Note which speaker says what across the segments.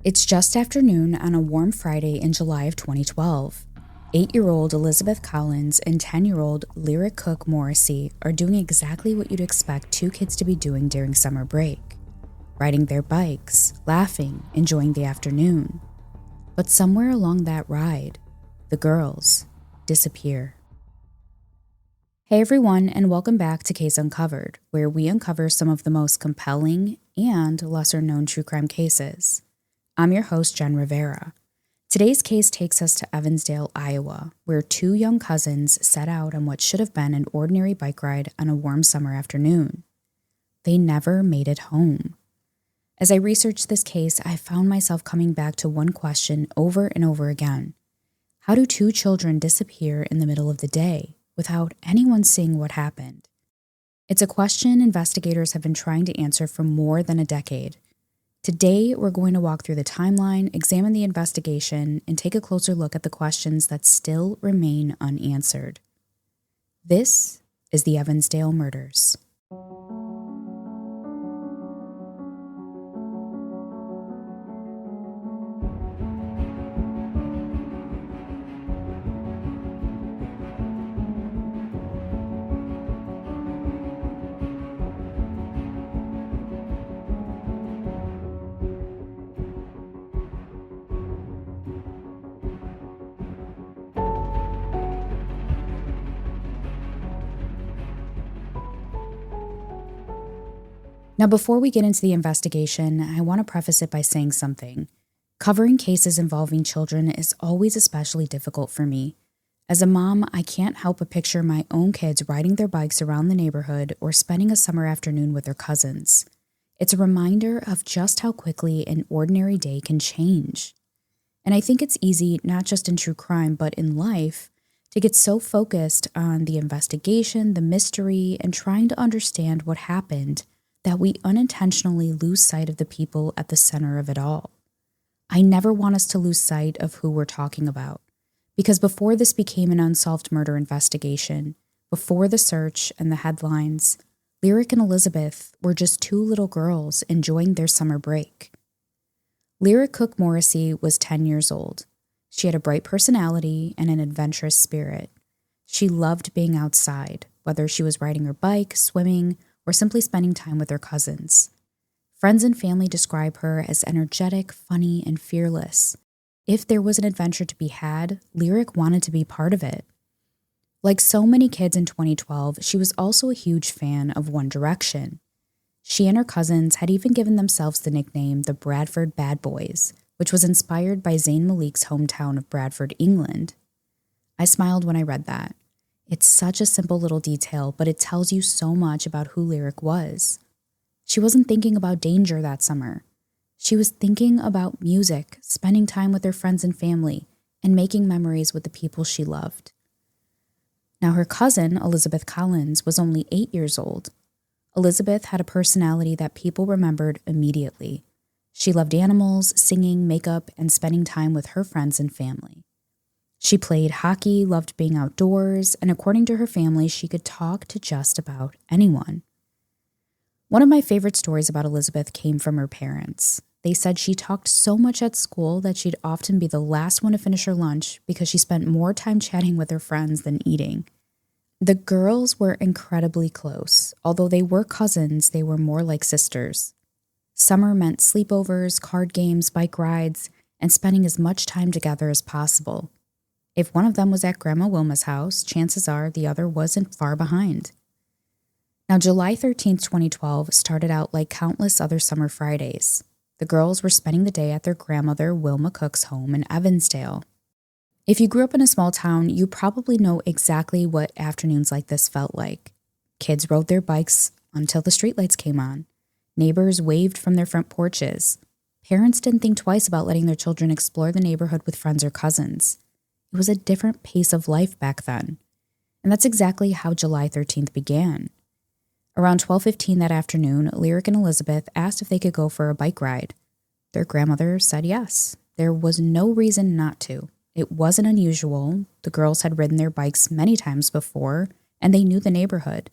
Speaker 1: It's just after noon on a warm Friday in July of 2012. 8-year-old Elizabeth Collins and 10-year-old Lyric Cook-Morrissey are doing exactly what you'd expect two kids to be doing during summer break. Riding their bikes, laughing, enjoying the afternoon. But somewhere along that ride, the girls disappear. Hey everyone, and welcome back to Case Uncovered, where we uncover some of the most compelling and lesser-known true crime cases. I'm your host, Jen Rivera. Today's case takes us to Evansdale, Iowa, where two young cousins set out on what should have been an ordinary bike ride on a warm summer afternoon. They never made it home. As I researched this case, I found myself coming back to one question over and over again. How do two children disappear in the middle of the day without anyone seeing what happened? It's a question investigators have been trying to answer for more than a decade. Today, we're going to walk through the timeline, examine the investigation, and take a closer look at the questions that still remain unanswered. This is the Evansdale Murders. Now, before we get into the investigation, I want to preface it by saying something. Covering cases involving children is always especially difficult for me. As a mom, I can't help but picture my own kids riding their bikes around the neighborhood or spending a summer afternoon with their cousins. It's a reminder of just how quickly an ordinary day can change. And I think it's easy, not just in true crime, but in life, to get so focused on the investigation, the mystery, and trying to understand what happened that we unintentionally lose sight of the people at the center of it all. I never want us to lose sight of who we're talking about, because before this became an unsolved murder investigation, before the search and the headlines, Lyric and Elizabeth were just two little girls enjoying their summer break. Lyric Cook-Morrissey was 10 years old. She had a bright personality and an adventurous spirit. She loved being outside, whether she was riding her bike, swimming, or simply spending time with her cousins. Friends and family describe her as energetic, funny, and fearless. If there was an adventure to be had, Lyric wanted to be part of it. Like so many kids in 2012, she was also a huge fan of One Direction. She and her cousins had even given themselves the nickname the Bradford Bad Boys, which was inspired by Zayn Malik's hometown of Bradford, England. I smiled when I read that. It's such a simple little detail, but it tells you so much about who Lyric was. She wasn't thinking about danger that summer. She was thinking about music, spending time with her friends and family, and making memories with the people she loved. Now, her cousin, Elizabeth Collins, was only 8 years old. Elizabeth had a personality that people remembered immediately. She loved animals, singing, makeup, and spending time with her friends and family. She played hockey, loved being outdoors, and according to her family, she could talk to just about anyone. One of my favorite stories about Elizabeth came from her parents. They said she talked so much at school that she'd often be the last one to finish her lunch because she spent more time chatting with her friends than eating. The girls were incredibly close. Although they were cousins, they were more like sisters. Summer meant sleepovers, card games, bike rides, and spending as much time together as possible. If one of them was at Grandma Wilma's house, chances are the other wasn't far behind. Now, July 13th, 2012 started out like countless other summer Fridays. The girls were spending the day at their grandmother Wilma Cook's home in Evansdale. If you grew up in a small town, you probably know exactly what afternoons like this felt like. Kids rode their bikes until the streetlights came on. Neighbors waved from their front porches. Parents didn't think twice about letting their children explore the neighborhood with friends or cousins. It was a different pace of life back then. And that's exactly how July 13th began. Around 12:15 that afternoon, Lyric and Elizabeth asked if they could go for a bike ride. Their grandmother said yes. There was no reason not to. It wasn't unusual. The girls had ridden their bikes many times before, and they knew the neighborhood.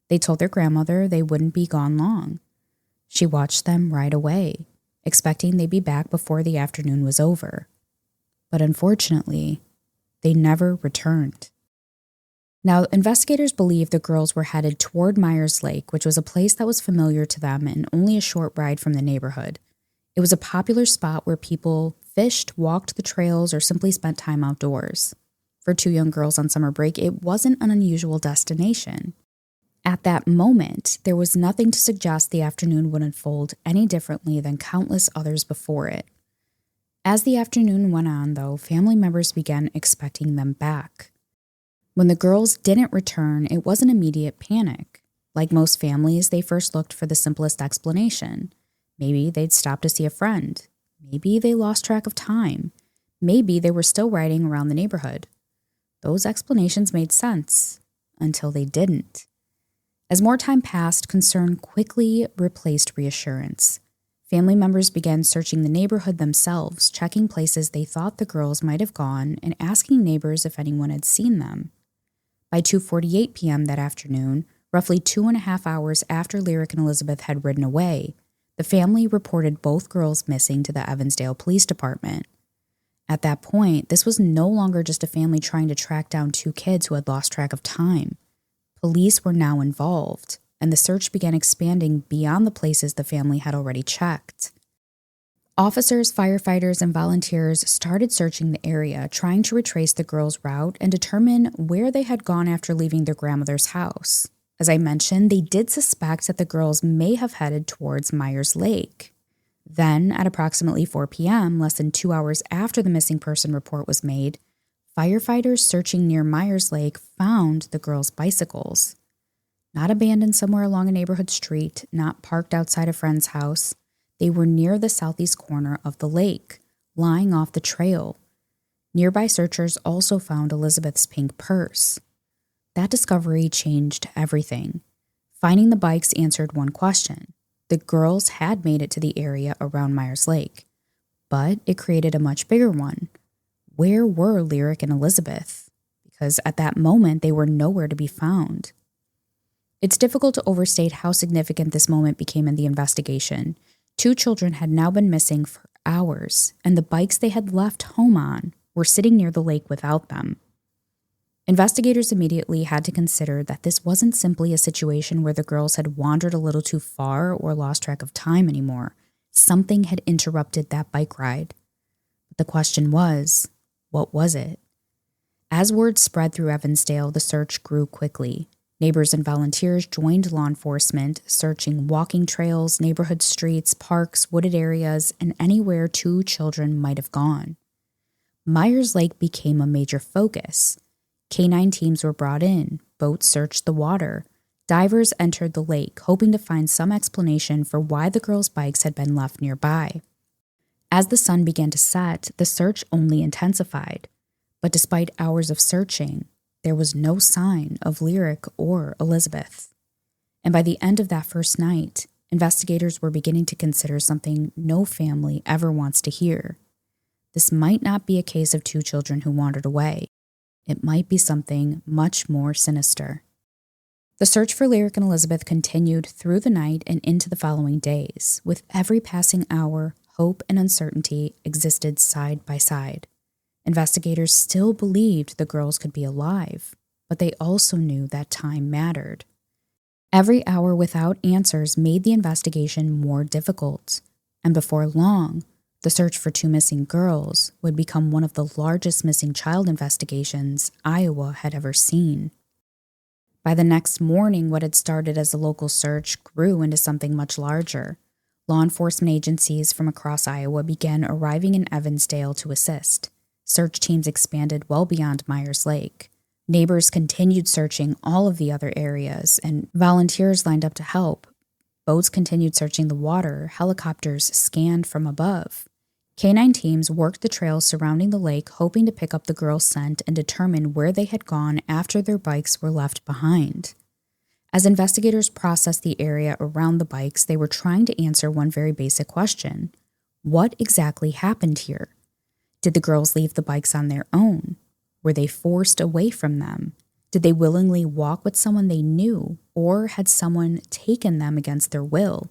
Speaker 1: They told their grandmother they wouldn't be gone long. She watched them ride away. expecting they'd be back before the afternoon was over. But unfortunately, they never returned. Now, investigators believe the girls were headed toward Meyers Lake, which was a place that was familiar to them and only a short ride from the neighborhood. It was a popular spot where people fished, walked the trails, or simply spent time outdoors. For two young girls on summer break, it wasn't an unusual destination. At that moment, there was nothing to suggest the afternoon would unfold any differently than countless others before it. As the afternoon went on, though, family members began expecting them back. When the girls didn't return, it wasn't immediate panic. Like most families, they first looked for the simplest explanation. Maybe they'd stopped to see a friend. Maybe they lost track of time. Maybe they were still riding around the neighborhood. Those explanations made sense, until they didn't. As more time passed, concern quickly replaced reassurance. Family members began searching the neighborhood themselves, checking places they thought the girls might have gone and asking neighbors if anyone had seen them. By 2:48 p.m. that afternoon, roughly 2.5 hours after Lyric and Elizabeth had ridden away, the family reported both girls missing to the Evansdale Police Department. At that point, this was no longer just a family trying to track down two kids who had lost track of time. Police were now involved, and the search began expanding beyond the places the family had already checked. Officers, firefighters, and volunteers started searching the area, trying to retrace the girls' route and determine where they had gone after leaving their grandmother's house. As I mentioned, they did suspect that the girls may have headed towards Meyers Lake. Then, at approximately 4 p.m., less than 2 hours after the missing person report was made, firefighters searching near Meyers Lake found the girls' bicycles. Not abandoned somewhere along a neighborhood street, not parked outside a friend's house. They were near the southeast corner of the lake, lying off the trail. Nearby searchers also found Elizabeth's pink purse. That discovery changed everything. Finding the bikes answered one question. The girls had made it to the area around Meyers Lake, but it created a much bigger one. Where were Lyric and Elizabeth? Because at that moment, they were nowhere to be found. It's difficult to overstate how significant this moment became in the investigation. 2 children had now been missing for hours, and the bikes they had left home on were sitting near the lake without them. Investigators immediately had to consider that this wasn't simply a situation where the girls had wandered a little too far or lost track of time anymore. Something had interrupted that bike ride. But the question was, what was it? As word spread through Evansdale, the search grew quickly. Neighbors and volunteers joined law enforcement, searching walking trails, neighborhood streets, parks, wooded areas, and anywhere 2 children might have gone. Meyers Lake became a major focus. Canine teams were brought in, boats searched the water. Divers entered the lake, hoping to find some explanation for why the girls' bikes had been left nearby. As the sun began to set, the search only intensified. But despite hours of searching, there was no sign of Lyric or Elizabeth. And by the end of that first night, investigators were beginning to consider something no family ever wants to hear. This might not be a case of 2 children who wandered away. It might be something much more sinister. The search for Lyric and Elizabeth continued through the night and into the following days. With every passing hour, hope and uncertainty existed side by side. Investigators still believed the girls could be alive, but they also knew that time mattered. Every hour without answers made the investigation more difficult, and before long, the search for 2 missing girls would become one of the largest missing child investigations Iowa had ever seen. By the next morning, what had started as a local search grew into something much larger. Law enforcement agencies from across Iowa began arriving in Evansdale to assist. Search teams expanded well beyond Meyers Lake. Neighbors continued searching all of the other areas, and volunteers lined up to help. Boats continued searching the water, helicopters scanned from above. Canine teams worked the trails surrounding the lake, hoping to pick up the girls' scent and determine where they had gone after their bikes were left behind. As investigators processed the area around the bikes, they were trying to answer one very basic question. What exactly happened here? Did the girls leave the bikes on their own? Were they forced away from them? Did they willingly walk with someone they knew, or had someone taken them against their will?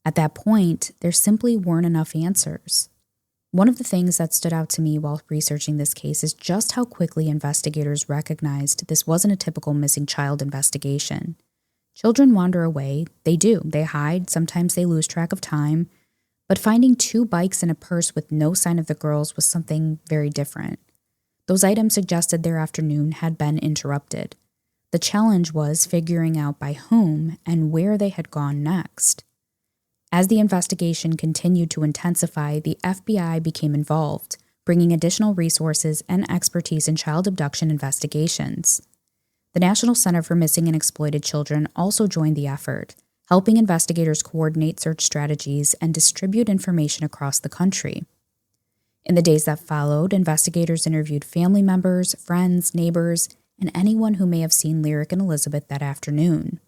Speaker 1: At that point, there simply weren't enough answers. One of the things that stood out to me while researching this case is just how quickly investigators recognized this wasn't a typical missing child investigation. Children wander away. They do. They hide. Sometimes they lose track of time. But finding 2 bikes and a purse with no sign of the girls was something very different. Those items suggested their afternoon had been interrupted. The challenge was figuring out by whom and where they had gone next. As the investigation continued to intensify, the FBI became involved, bringing additional resources and expertise in child abduction investigations. The National Center for Missing and Exploited Children also joined the effort, helping investigators coordinate search strategies and distribute information across the country. In the days that followed, investigators interviewed family members, friends, neighbors, and anyone who may have seen Lyric and Elizabeth that afternoon.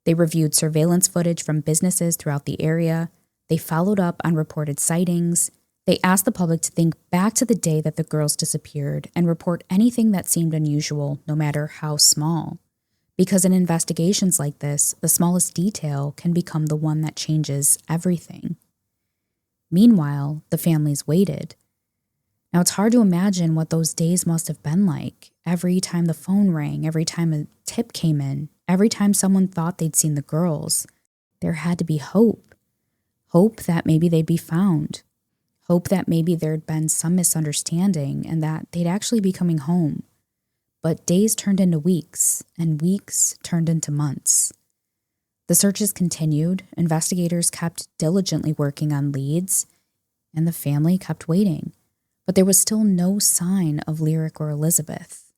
Speaker 1: They reviewed surveillance footage from businesses throughout the area. They followed up on reported sightings. They asked the public to think back to the day that the girls disappeared and report anything that seemed unusual, no matter how small. Because in investigations like this, the smallest detail can become the one that changes everything. Meanwhile, the families waited. Now, it's hard to imagine what those days must have been like. Every time the phone rang, every time a tip came in, every time someone thought they'd seen the girls, there had to be hope. Hope that maybe they'd be found. Hope that maybe there'd been some misunderstanding and that they'd actually be coming home. But days turned into weeks, and weeks turned into months. The searches continued, investigators kept diligently working on leads, and the family kept waiting. But there was still no sign of Lyric or Elizabeth.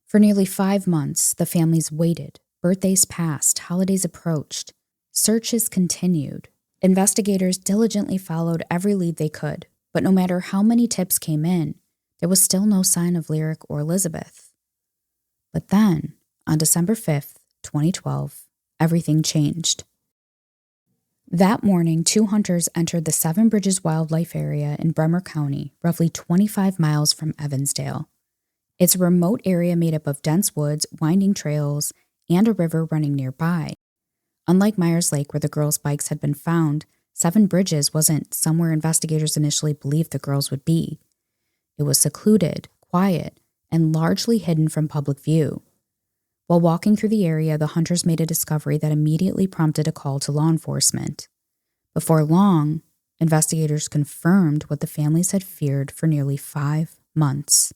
Speaker 1: For nearly 5 months, the families waited. Birthdays passed, holidays approached. Searches continued. Investigators diligently followed every lead they could, but no matter how many tips came in, there was still no sign of Lyric or Elizabeth. But then, on December 5th, 2012, everything changed. That morning, 2 hunters entered the Seven Bridges Wildlife Area in Bremer County, roughly 25 miles from Evansdale. It's a remote area made up of dense woods, winding trails, and a river running nearby. Unlike Meyers Lake, where the girls' bikes had been found, Seven Bridges wasn't somewhere investigators initially believed the girls would be. It was secluded, quiet, and largely hidden from public view. While walking through the area, the hunters made a discovery that immediately prompted a call to law enforcement. Before long, investigators confirmed what the families had feared for nearly 5 months.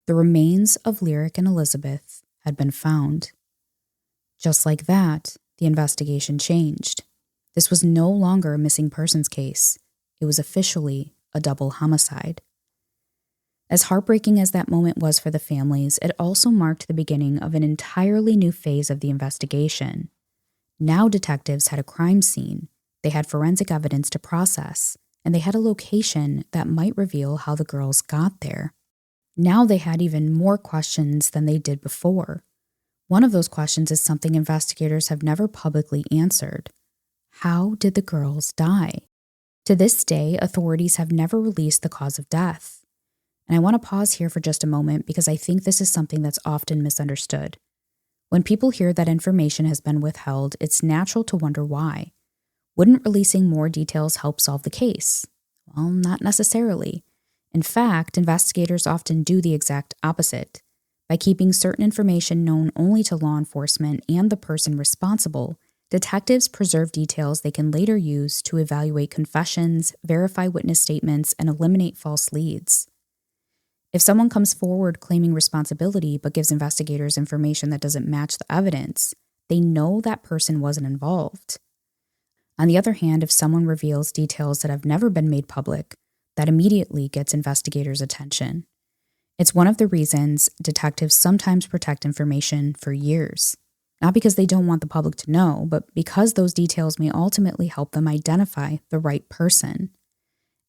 Speaker 1: The remains of Lyric and Elizabeth had been found. Just like that, the investigation changed. This was no longer a missing persons case. It was officially a double homicide. As heartbreaking as that moment was for the families, it also marked the beginning of an entirely new phase of the investigation. Now detectives had a crime scene, they had forensic evidence to process, and they had a location that might reveal how the girls got there. Now they had even more questions than they did before. One of those questions is something investigators have never publicly answered. How did the girls die? To this day, authorities have never released the cause of death. And I want to pause here for just a moment because I think this is something that's often misunderstood. When people hear that information has been withheld, it's natural to wonder why. Wouldn't releasing more details help solve the case? Well, not necessarily. In fact, investigators often do the exact opposite. By keeping certain information known only to law enforcement and the person responsible, detectives preserve details they can later use to evaluate confessions, verify witness statements, and eliminate false leads. If someone comes forward claiming responsibility but gives investigators information that doesn't match the evidence, they know that person wasn't involved. On the other hand, if someone reveals details that have never been made public, that immediately gets investigators' attention. It's one of the reasons detectives sometimes protect information for years. Not because they don't want the public to know, but because those details may ultimately help them identify the right person.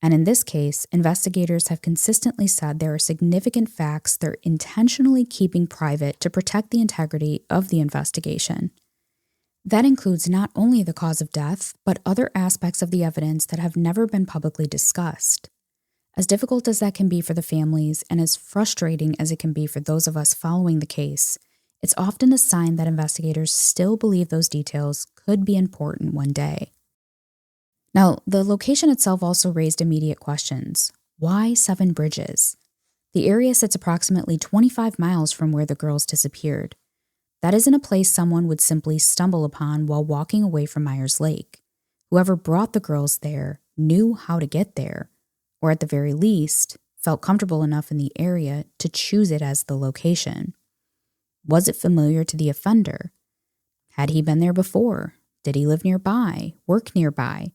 Speaker 1: And in this case, investigators have consistently said there are significant facts they're intentionally keeping private to protect the integrity of the investigation. That includes not only the cause of death, but other aspects of the evidence that have never been publicly discussed. As difficult as that can be for the families, and as frustrating as it can be for those of us following the case, it's often a sign that investigators still believe those details could be important one day. Now, the location itself also raised immediate questions. Why 7 bridges? The area sits approximately 25 miles from where the girls disappeared. That isn't a place someone would simply stumble upon while walking away from Meyers Lake. Whoever brought the girls there knew how to get there, or at the very least, felt comfortable enough in the area to choose it as the location. Was it familiar to the offender? Had he been there before? Did he live nearby, work nearby?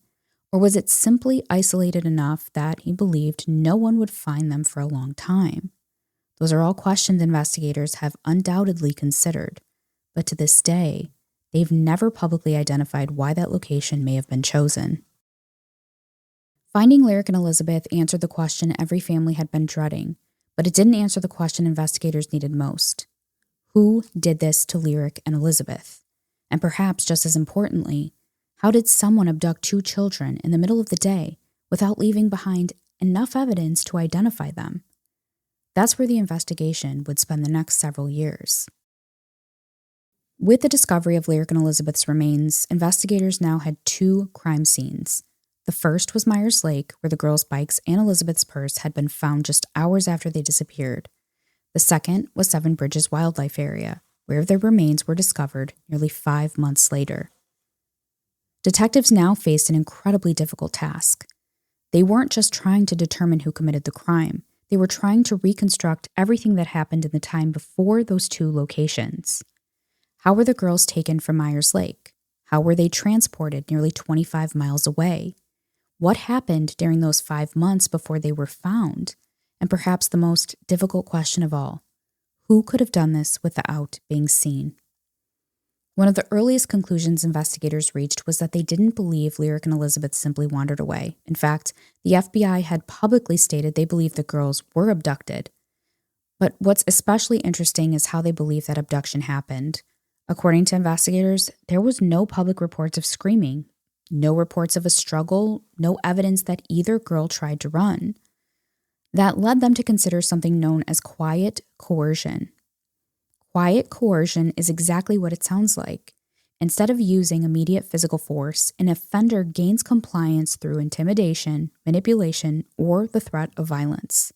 Speaker 1: Or was it simply isolated enough that he believed no one would find them for a long time? Those are all questions investigators have undoubtedly considered, but to this day, they've never publicly identified why that location may have been chosen. Finding Lyric and Elizabeth answered the question every family had been dreading, but it didn't answer the question investigators needed most. Who did this to Lyric and Elizabeth? And perhaps just as importantly, how did someone abduct 2 children in the middle of the day without leaving behind enough evidence to identify them? That's where the investigation would spend the next several years. With the discovery of Lyric and Elizabeth's remains, investigators now had 2 crime scenes. The first was Meyers Lake, where the girls' bikes and Elizabeth's purse had been found just hours after they disappeared. The second was 7 Bridges Wildlife Area, where their remains were discovered nearly 5 months later. Detectives now faced an incredibly difficult task. They weren't just trying to determine who committed the crime. They were trying to reconstruct everything that happened in the time before those 2 locations. How were the girls taken from Meyers Lake? How were they transported nearly 25 miles away? What happened during those 5 months before they were found? And perhaps the most difficult question of all, who could have done this without being seen? One of the earliest conclusions investigators reached was that they didn't believe Lyric and Elizabeth simply wandered away. In fact, the FBI had publicly stated they believed the girls were abducted. But what's especially interesting is how they believe that abduction happened. According to investigators, there was no public reports of screaming, no reports of a struggle, no evidence that either girl tried to run. That led them to consider something known as quiet coercion. Quiet coercion is exactly what it sounds like. Instead of using immediate physical force, an offender gains compliance through intimidation, manipulation, or the threat of violence.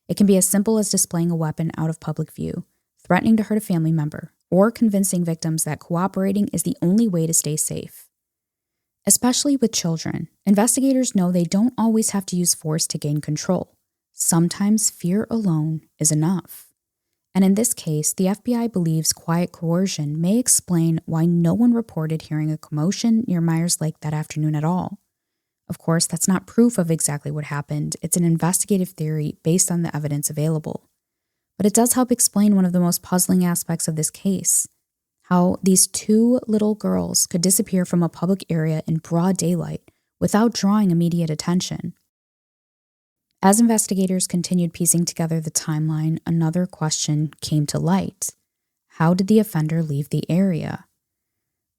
Speaker 1: It can be as simple as displaying a weapon out of public view, threatening to hurt a family member, or convincing victims that cooperating is the only way to stay safe. Especially with children, investigators know they don't always have to use force to gain control. Sometimes fear alone is enough. And in this case, the FBI believes quiet coercion may explain why no one reported hearing a commotion near Meyers Lake that afternoon at all. Of course, that's not proof of exactly what happened. It's an investigative theory based on the evidence available. But it does help explain one of the most puzzling aspects of this case, how these 2 little girls could disappear from a public area in broad daylight without drawing immediate attention. As investigators continued piecing together the timeline, another question came to light. How did the offender leave the area?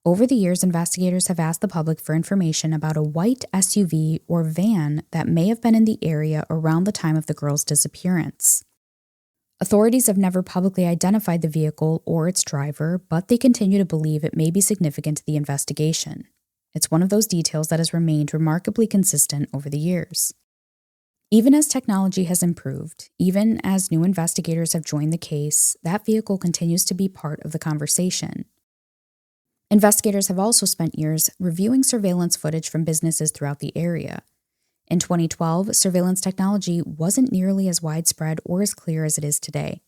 Speaker 1: Over the years, investigators have asked the public for information about a white SUV or van that may have been in the area around the time of the girls' disappearance. Authorities have never publicly identified the vehicle or its driver, but they continue to believe it may be significant to the investigation. It's one of those details that has remained remarkably consistent over the years. Even as technology has improved, even as new investigators have joined the case, that vehicle continues to be part of the conversation. Investigators have also spent years reviewing surveillance footage from businesses throughout the area. In 2012, surveillance technology wasn't nearly as widespread or as clear as it is today.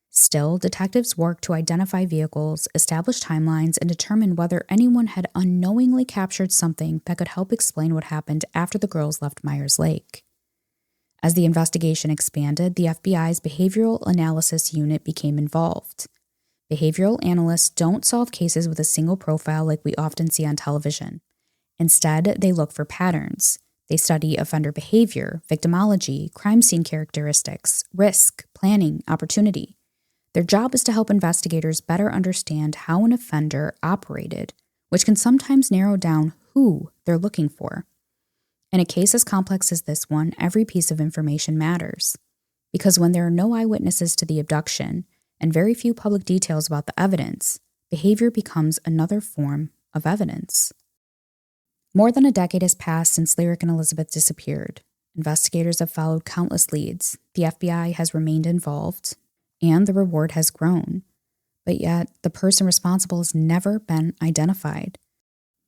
Speaker 1: Still, detectives worked to identify vehicles, establish timelines, and determine whether anyone had unknowingly captured something that could help explain what happened after the girls left Meyers Lake. As the investigation expanded, the FBI's Behavioral Analysis Unit became involved. Behavioral analysts don't solve cases with a single profile like we often see on television. Instead, they look for patterns. They study offender behavior, victimology, crime scene characteristics, risk, planning, opportunity. Their job is to help investigators better understand how an offender operated, which can sometimes narrow down who they're looking for. In a case as complex as this one, every piece of information matters. Because when there are no eyewitnesses to the abduction and very few public details about the evidence, behavior becomes another form of evidence. More than a decade has passed since Lyric and Elizabeth disappeared. Investigators have followed countless leads. The FBI has remained involved, and the reward has grown. But yet, the person responsible has never been identified.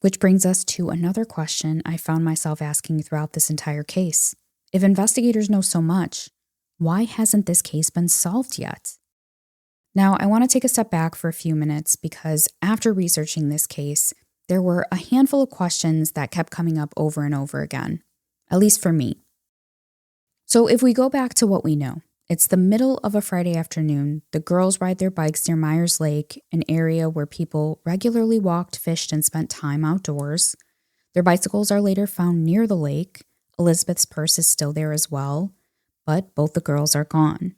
Speaker 1: Which brings us to another question I found myself asking throughout this entire case. If investigators know so much, why hasn't this case been solved yet? Now, I want to take a step back for a few minutes because after researching this case, there were a handful of questions that kept coming up over and over again, at least for me. So if we go back to what we know, it's the middle of a Friday afternoon. The girls ride their bikes near Meyers Lake, an area where people regularly walked, fished, and spent time outdoors. Their bicycles are later found near the lake. Elizabeth's purse is still there as well, but both the girls are gone.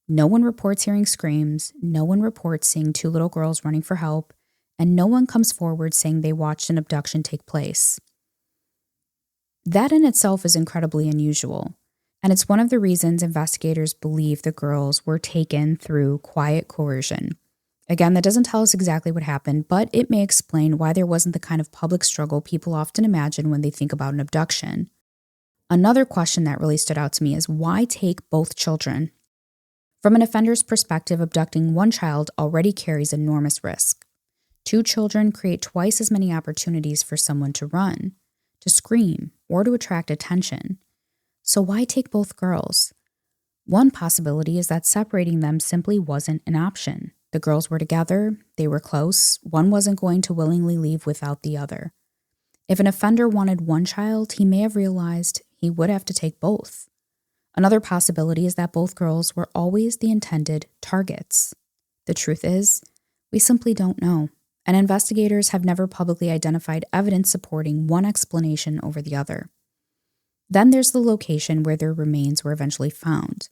Speaker 1: No one reports hearing screams, no one reports seeing two little girls running for help, and no one comes forward saying they watched an abduction take place. That in itself is incredibly unusual, and it's one of the reasons investigators believe the girls were taken through quiet coercion. Again, that doesn't tell us exactly what happened, but it may explain why there wasn't the kind of public struggle people often imagine when they think about an abduction. Another question that really stood out to me is why take both children? From an offender's perspective, abducting one child already carries enormous risk. Two children create twice as many opportunities for someone to run, to scream, or to attract attention. So why take both girls? One possibility is that separating them simply wasn't an option. The girls were together, they were close, one wasn't going to willingly leave without the other. If an offender wanted one child, he may have realized he would have to take both. Another possibility is that both girls were always the intended targets. The truth is, we simply don't know, and investigators have never publicly identified evidence supporting one explanation over the other. Then there's the location where their remains were eventually found.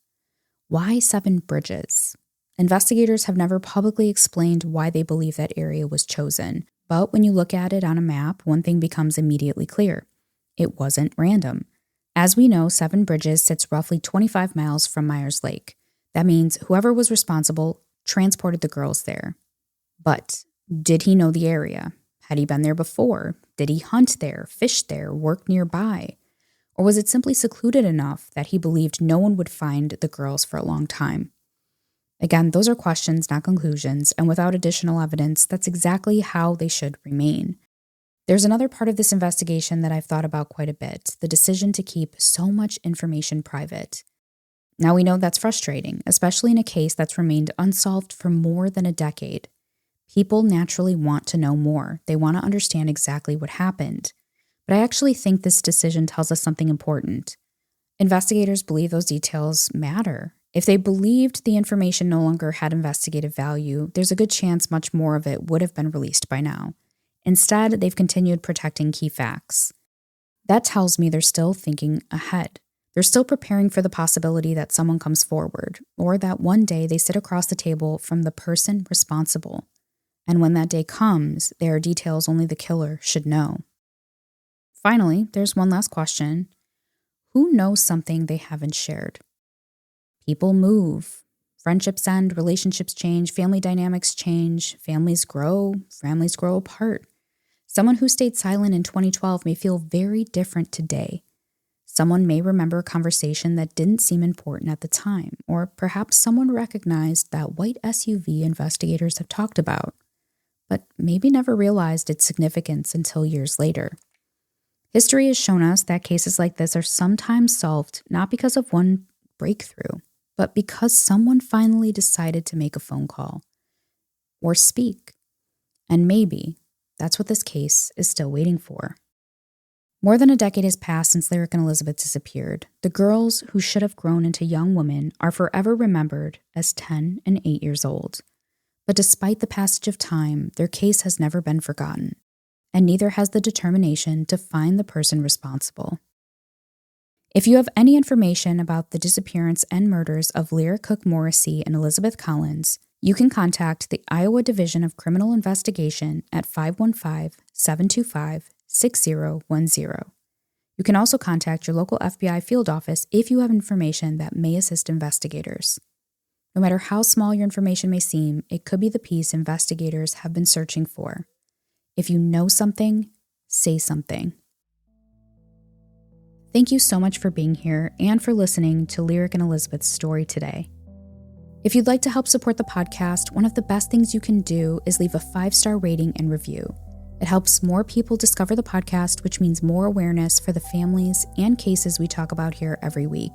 Speaker 1: Why 7 Bridges? Investigators have never publicly explained why they believe that area was chosen, but when you look at it on a map, one thing becomes immediately clear. It wasn't random. As we know, 7 Bridges sits roughly 25 miles from Meyers Lake. That means whoever was responsible transported the girls there. But did he know the area? Had he been there before? Did he hunt there, fish there, work nearby? Or was it simply secluded enough that he believed no one would find the girls for a long time? Again, those are questions, not conclusions, and without additional evidence, that's exactly how they should remain. There's another part of this investigation that I've thought about quite a bit, the decision to keep so much information private. Now we know that's frustrating, especially in a case that's remained unsolved for more than a decade. People naturally want to know more. They want to understand exactly what happened. But I actually think this decision tells us something important. Investigators believe those details matter. If they believed the information no longer had investigative value, there's a good chance much more of it would have been released by now. Instead, they've continued protecting key facts. That tells me they're still thinking ahead. They're still preparing for the possibility that someone comes forward, or that one day they sit across the table from the person responsible. And when that day comes, there are details only the killer should know. Finally, there's one last question. Who knows something they haven't shared? People move. Friendships end, relationships change, family dynamics change, families grow apart. Someone who stayed silent in 2012 may feel very different today. Someone may remember a conversation that didn't seem important at the time, or perhaps someone recognized that white SUV investigators have talked about, but maybe never realized its significance until years later. History has shown us that cases like this are sometimes solved not because of one breakthrough, but because someone finally decided to make a phone call or speak. And maybe that's what this case is still waiting for. More than a decade has passed since Lyric and Elizabeth disappeared. The girls who should have grown into young women are forever remembered as 10 and 8 years old. But despite the passage of time, their case has never been forgotten, and neither has the determination to find the person responsible. If you have any information about the disappearance and murders of Lyric Cook-Morrissey and Elizabeth Collins, you can contact the Iowa Division of Criminal Investigation at 515-725-6010. You can also contact your local FBI field office if you have information that may assist investigators. No matter how small your information may seem, it could be the piece investigators have been searching for. If you know something, say something. Thank you so much for being here and for listening to Lyric and Elizabeth's story today. If you'd like to help support the podcast, one of the best things you can do is leave a 5-star rating and review. It helps more people discover the podcast, which means more awareness for the families and cases we talk about here every week.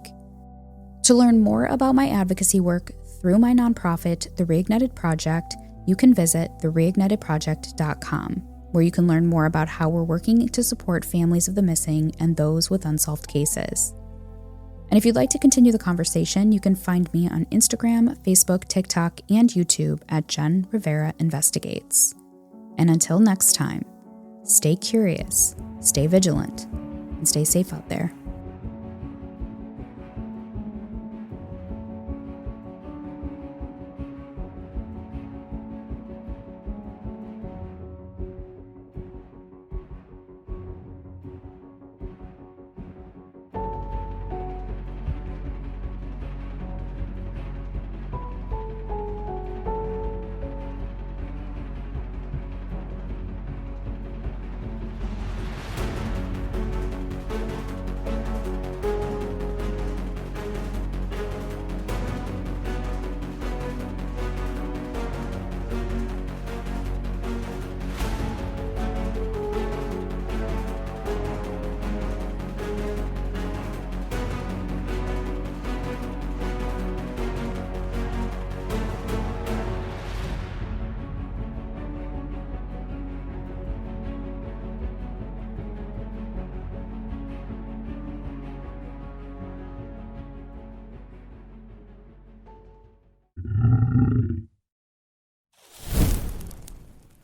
Speaker 1: To learn more about my advocacy work through my nonprofit, the Reignited Project, you can visit thereignitedproject.com, where you can learn more about how we're working to support families of the missing and those with unsolved cases. And if you'd like to continue the conversation, you can find me on Instagram, Facebook, TikTok, and YouTube at Jen Rivera Investigates. And until next time, stay curious, stay vigilant, and stay safe out there.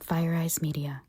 Speaker 1: Fire Eyes Media.